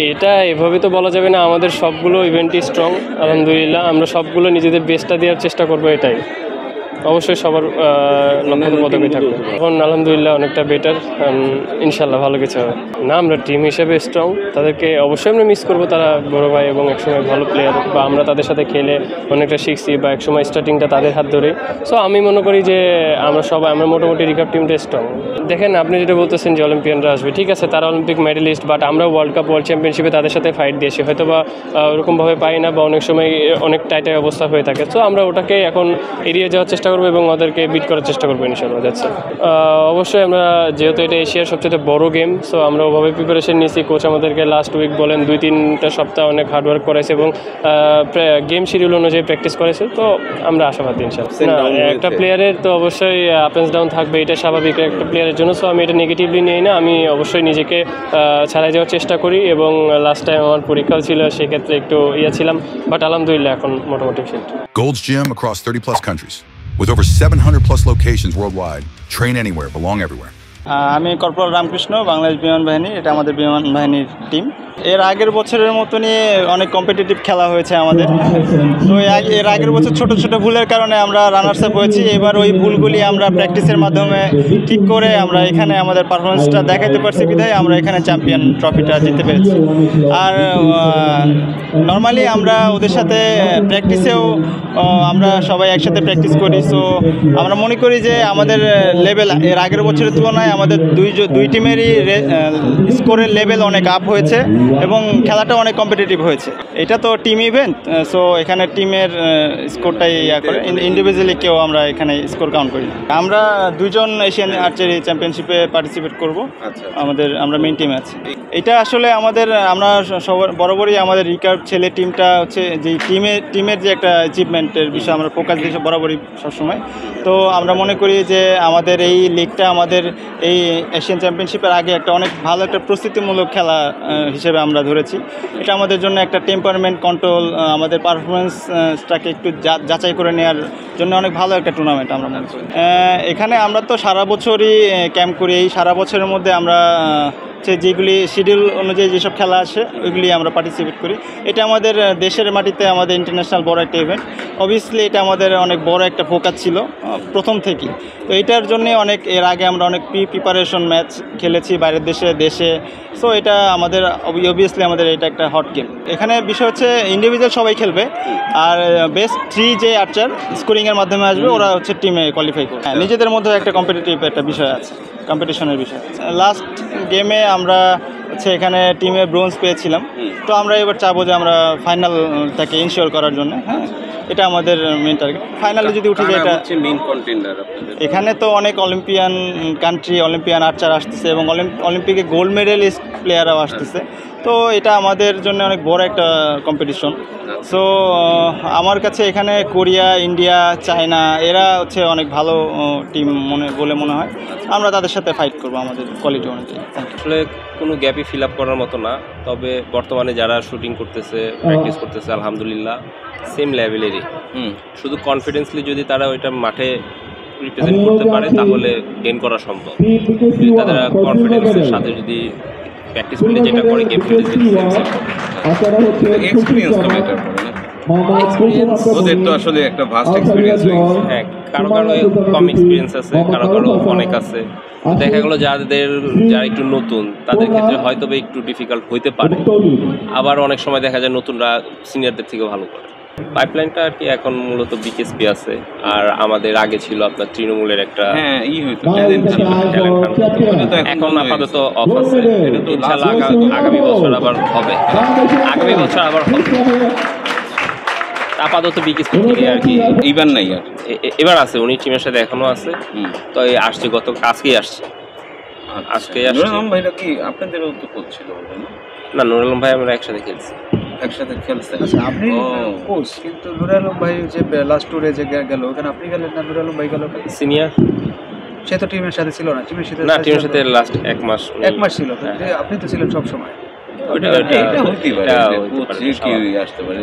এটা এভাবে তো বলা যাবে না, আমাদের সবগুলো ইভেন্টই স্ট্রং আলহামদুলিল্লাহ, আমরা সবগুলো নিজেদের বেস্টটা দেওয়ার চেষ্টা করবো, এটাই অবশ্যই সবার লক্ষ্য পদকে থাকবে। এখন আলহামদুলিল্লাহ অনেকটা বেটার, ইনশাল্লাহ ভালো কিছু হবে। না, আমরা টিম হিসেবে স্ট্রং, তাদেরকে অবশ্যই আমরা মিস করবো, তারা বড় ভাই এবং একসময় ভালো প্লেয়ার, বা আমরা তাদের সাথে খেলে অনেকটা শিখছি, বা একসময় স্টার্টিংটা তাদের হাত ধরে। সো আমি মনে করি যে আমরা মোটামুটি রিকাপ টিমটা স্ট্রং। দেখেন, আপনি যেটা বলতেছেন যে অলিম্পিয়ানরা আসবে, ঠিক আছে, তারা অলিম্পিক মেডেলিস্ট, বাট আমরা ওয়ার্ল্ড কাপ, ওয়ার্ল্ড চ্যাম্পিয়নশিপে তাদের সাথে ফাইট দিয়েছি, হয়তো বা ওরকমভাবে পাই না, বা অনেক সময় অনেক টাইটের অবস্থা হয়ে থাকে। সো আমরা ওটাকে এখন এড়িয়ে যাওয়ার চেষ্টা করবো এবং ওদেরকে বিট করার চেষ্টা করবো ইনশাআল্লাহ। যাচ্ছে অবশ্যই আমরা, যেহেতু এটা এশিয়ার সবচেয়ে বড় গেম, সো আমরা ওভাবে প্রিপারেশন নিয়েছি। কোচ আমাদেরকে লাস্ট উইক বলেন 2-3টা সপ্তাহ অনেক হার্ডওয়ার্ক করেছে এবং গেম শিডিউল অনুযায়ী প্র্যাকটিস করেছে। তো আমরা আশাবাদী ইনশাআল্লাহ। একটা প্লেয়ারের তো অবশ্যই আপ অ্যান্ড ডাউন থাকবে, এটা স্বাভাবিক একটা প্লেয়ারের জন্য। সো আমি এটা নেগেটিভলি নিই না, আমি অবশ্যই নিজেকে ছাড়াই যাওয়ার চেষ্টা করি, এবং লাস্ট টাইম আমার পরীক্ষাও ছিল, সেক্ষেত্রে একটু ছিলাম, বাট আলহামদুলিল্লাহ এখন মোটামুটি fit. Gold's Gym across 30+ countries. With over 700+ locations worldwide, train anywhere, belong everywhere. আমি কর্পোরাল রামকৃষ্ণ, বাংলাদেশ বিমান বাহিনী, এটা আমাদের বিমান বাহিনীর টিম। এর আগের বছরের মতনই অনেক কম্পিটিটিভ খেলা হয়েছে আমাদের। তো এর আগের বছর ছোট ছোট ভুলের কারণে আমরা রানার্স আপ হয়েছি। এবার ওই ভুলগুলি আমরা প্র্যাকটিসের মাধ্যমে ঠিক করে আমরা এখানে আমাদের পারফরমেন্সটা দেখাতে পারছি, বিধায় আমরা এখানে চ্যাম্পিয়ন ট্রফিটা জিততে পেরেছি। আর নর্মালি আমরা ওদের সাথে প্র্যাকটিসেও আমরা সবাই একসাথে প্র্যাকটিস করি। সো আমরা মনে করি যে আমাদের লেভেল এর আগের বছরের তুলনায় আমাদের দুই টিমেরই স্কোরের লেভেল অনেক আপ হয়েছে এবং খেলাটা অনেক কম্পিটিটিভ হয়েছে। এটা তো টিম ইভেন্ট, সো এখানে টিমের স্কোরটাই করে, ইন্ডিভিজুয়ালি কেউ আমরা এখানে স্কোর কাউন্ট করি না। আমরা 2 জন এশিয়ান আর্চারি চ্যাম্পিয়নশিপে পার্টিসিপেট করব, আমরা মেইন টিমে আছি। এটা আসলে আমরা সবার বরাবরই আমাদের রিকার্ভ ছেলে টিমটা হচ্ছে যে টিমের যে একটা অ্যাচিভমেন্টের বিষয়ে আমরা ফোকাস দিই বরাবরই সবসময়। তো আমরা মনে করি যে আমাদের এই লিগটা আমাদের এই এশিয়ান চ্যাম্পিয়নশিপের আগে একটা অনেক ভালো একটা প্রস্তুতিমূলক খেলা হিসেবে আমরা ধরেছি। এটা আমাদের জন্য একটা টেম্পারমেন্ট কন্ট্রোল, আমাদের পারফরমেন্সটাকে একটু যাচাই করে নেওয়ার জন্য অনেক ভালো একটা টুর্নামেন্ট আমরা মনে করি। এখানে আমরা তো সারা বছরই ক্যাম্প করি, এই সারা বছরের মধ্যে আমরা যেগুলি শিডিউল অনুযায়ী যেসব খেলা আসে ওইগুলি আমরা পার্টিসিপেট করি। এটা আমাদের দেশের মাটিতে আমাদের ইন্টারন্যাশনাল বড় একটা ইভেন্ট, অবভিয়াসলি এটা আমাদের অনেক বড় একটা ফোকাস ছিল প্রথম থেকেই। তো এটার জন্যে এর আগে আমরা অনেক প্রিপারেশন ম্যাচ খেলেছি বাইরের দেশে। সো এটা আমাদের অবভিয়াসলি আমাদের এটা একটা হট গেম। এখানে বিষয় হচ্ছে ইন্ডিভিজুয়াল সবাই খেলবে, আর বেস্ট 3 যে আর্চার স্কোরিংয়ের মাধ্যমে আসবে ওরা হচ্ছে টিমে কোয়ালিফাই করবে। নিজেদের মধ্যে একটা কম্পিটিটিভ একটা বিষয় আছে, কম্পিটিশনের বিষয়। লাস্ট গেমে আমরা এখানে টিমে ব্রোঞ্জ পেয়েছিলাম, তো আমরা এবার চাবো যে আমরা ফাইনালটাকে ইনশিওর করার জন্য, হ্যাঁ এটা আমাদের মেন টার্গেট। ফাইনালে যদি উঠে যায়, এটা মেইন কন্টেন্ডার। এখানে তো অনেক অলিম্পিয়ান কান্ট্রি, অলিম্পিয়ান আর্চার আসতেছে এবং অলিম্পিকে গোল্ড মেডেলিস্ট প্লেয়াররাও আসতেছে। তো এটা আমাদের জন্য অনেক বড় একটা কম্পিটিশন। সো আমার কাছে এখানে কোরিয়া, ইন্ডিয়া, চায়না এরা অনেক ভালো টিম বলে মনে হয়। আমরা তাদের সাথে ফাইট করবো আমাদের কোয়ালিটি অনুযায়ী। আসলে কোনো গ্যাপই ফিল আপ করার মতো না, তবে বর্তমানে যারা শুটিং করতেছে, প্র্যাকটিস করতেছে আলহামদুলিল্লাহ সেম লেভেলেরই। শুধু কনফিডেন্সলি যদি তারা ওইটা মাঠে রিপ্রেজেন্ট করতে পারে তাহলে গেইন করা সম্ভব। যদি তারা কনফিডেন্সের সাথে যদি প্র্যাকটিস করলে যেটা করে গেম খেলে এক্সপিরিয়েন্স তো বেটার করে না, ওদের তো আসলে একটা ভাস্ট এক্সপিরিয়েন্স হয়ে গেছে। হ্যাঁ, কারো কম এক্সপিরিয়েন্স আছে, কারো অনেক আছে। দেখা গেলো যারা একটু নতুন তাদের ক্ষেত্রে হয়তো একটু ডিফিকাল্ট হইতে পারে, আবার অনেক সময় দেখা যায় নতুনরা সিনিয়রদের থেকে ভালো করে। পাইপলাইনটা আর কি এখন মূলত বিকেএসপি আছে, আর আমাদের আগে ছিল আপনার তৃণমূলের একটা এখন আপাতত অফ আছে। ইনশাআল্লাহ আগামী বছর আবার হবে, আপাতত বিকেএসপি থেকে আর কি এবার নাই, আর এবার আছে উনি টিমের সাথে এখনো আছে। তো আসছে আজকেই আসছে। নুরুল ভাইরা কি আপনাদেরও তো কোচ ছিল? না, নুরুল আলম ভাই আমরা একসাথে খেলছি। আচ্ছা, আপনি কোচ, কিন্তু নুরুল আলম ভাই যে লাস্ট ট্যুরে যে গেল ওখানে আপনি গেলেন না, নুরুল আলম ভাই গেল সিনিয়র, সে তো টিমের সাথে ছিল না। টিমের সাথে লাস্ট এক মাস ছিল, আপনি তো ছিলেন সব সময়। এটা হইতে পারে, আসতে পারে।